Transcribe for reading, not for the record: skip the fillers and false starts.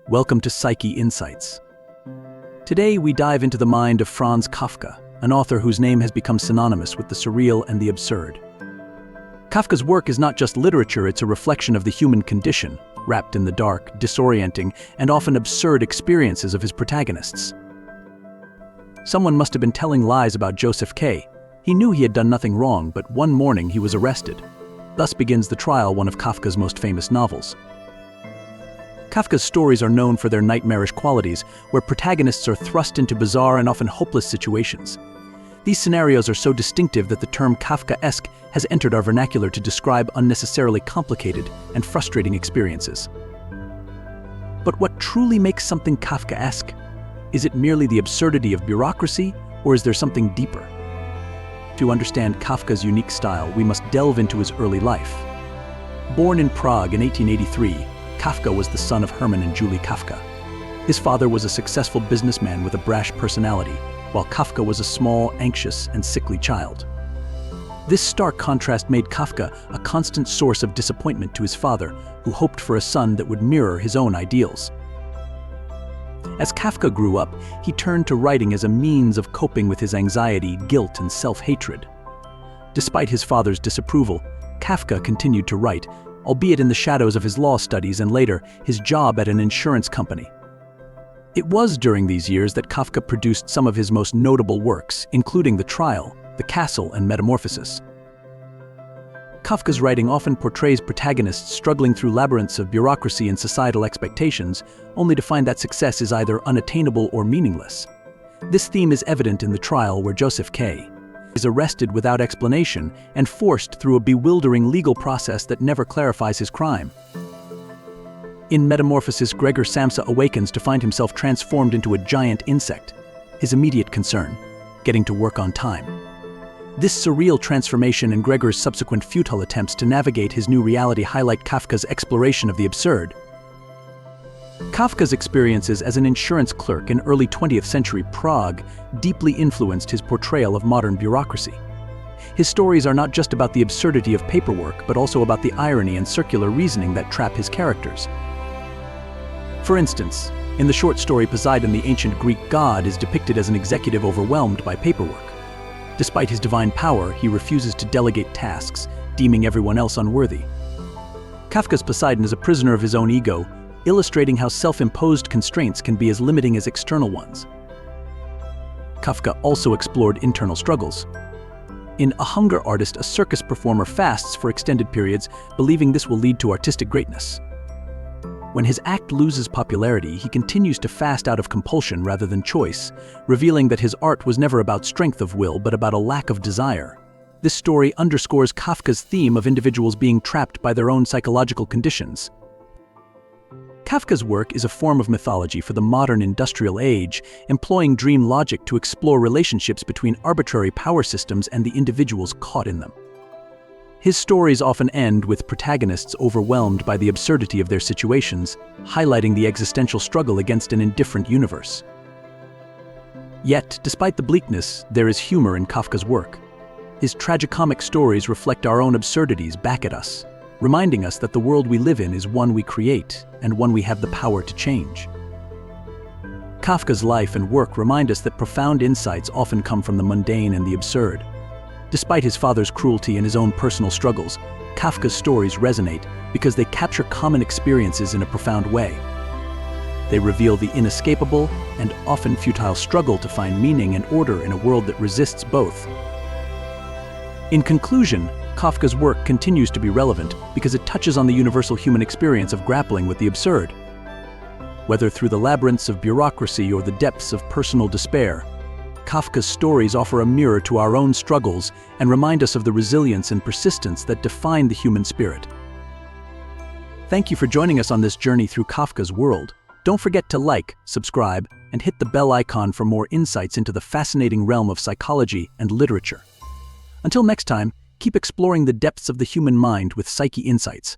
Welcome to Psyche Insights. Today we dive into the mind of Franz Kafka, an author whose name has become synonymous with the surreal and the absurd. Kafka's work is not just literature, it's a reflection of the human condition, wrapped in the dark, disorienting, and often absurd experiences of his protagonists. Someone must have been telling lies about Joseph K. He knew he had done nothing wrong, but one morning he was arrested. Thus begins The Trial, one of Kafka's most famous novels. Kafka's stories are known for their nightmarish qualities, where protagonists are thrust into bizarre and often hopeless situations. These scenarios are so distinctive that the term Kafkaesque has entered our vernacular to describe unnecessarily complicated and frustrating experiences. But what truly makes something Kafkaesque? Is it merely the absurdity of bureaucracy, or is there something deeper? To understand Kafka's unique style, we must delve into his early life. Born in Prague in 1883, Kafka was the son of Hermann and Julie Kafka. His father was a successful businessman with a brash personality, while Kafka was a small, anxious, and sickly child. This stark contrast made Kafka a constant source of disappointment to his father, who hoped for a son that would mirror his own ideals. As Kafka grew up, he turned to writing as a means of coping with his anxiety, guilt, and self-hatred. Despite his father's disapproval, Kafka continued to write, albeit in the shadows of his law studies and later his job at an insurance company. It was during these years that Kafka produced some of his most notable works, including The Trial, The Castle, and Metamorphosis. Kafka's writing often portrays protagonists struggling through labyrinths of bureaucracy and societal expectations, only to find that success is either unattainable or meaningless. This theme is evident in The Trial, where Joseph K. is arrested without explanation and forced through a bewildering legal process that never clarifies his crime. In Metamorphosis, Gregor Samsa awakens to find himself transformed into a giant insect, his immediate concern, getting to work on time. This surreal transformation and Gregor's subsequent futile attempts to navigate his new reality highlight Kafka's exploration of the absurd. Kafka's experiences as an insurance clerk in early 20th century Prague deeply influenced his portrayal of modern bureaucracy. His stories are not just about the absurdity of paperwork, but also about the irony and circular reasoning that trap his characters. For instance, in the short story Poseidon, the ancient Greek god is depicted as an executive overwhelmed by paperwork. Despite his divine power, he refuses to delegate tasks, deeming everyone else unworthy. Kafka's Poseidon is a prisoner of his own ego, illustrating how self-imposed constraints can be as limiting as external ones. Kafka also explored internal struggles. In A Hunger Artist, a circus performer fasts for extended periods, believing this will lead to artistic greatness. When his act loses popularity, he continues to fast out of compulsion rather than choice, revealing that his art was never about strength of will but about a lack of desire. This story underscores Kafka's theme of individuals being trapped by their own psychological conditions. Kafka's work is a form of mythology for the modern industrial age, employing dream logic to explore relationships between arbitrary power systems and the individuals caught in them. His stories often end with protagonists overwhelmed by the absurdity of their situations, highlighting the existential struggle against an indifferent universe. Yet, despite the bleakness, there is humor in Kafka's work. His tragicomic stories reflect our own absurdities back at us, reminding us that the world we live in is one we create and one we have the power to change. Kafka's life and work remind us that profound insights often come from the mundane and the absurd. Despite his father's cruelty and his own personal struggles, Kafka's stories resonate because they capture common experiences in a profound way. They reveal the inescapable and often futile struggle to find meaning and order in a world that resists both. In conclusion, Kafka's work continues to be relevant because it touches on the universal human experience of grappling with the absurd. Whether through the labyrinths of bureaucracy or the depths of personal despair, Kafka's stories offer a mirror to our own struggles and remind us of the resilience and persistence that define the human spirit. Thank you for joining us on this journey through Kafka's world. Don't forget to like, subscribe, and hit the bell icon for more insights into the fascinating realm of psychology and literature. Until next time, keep exploring the depths of the human mind with Psyche Insights.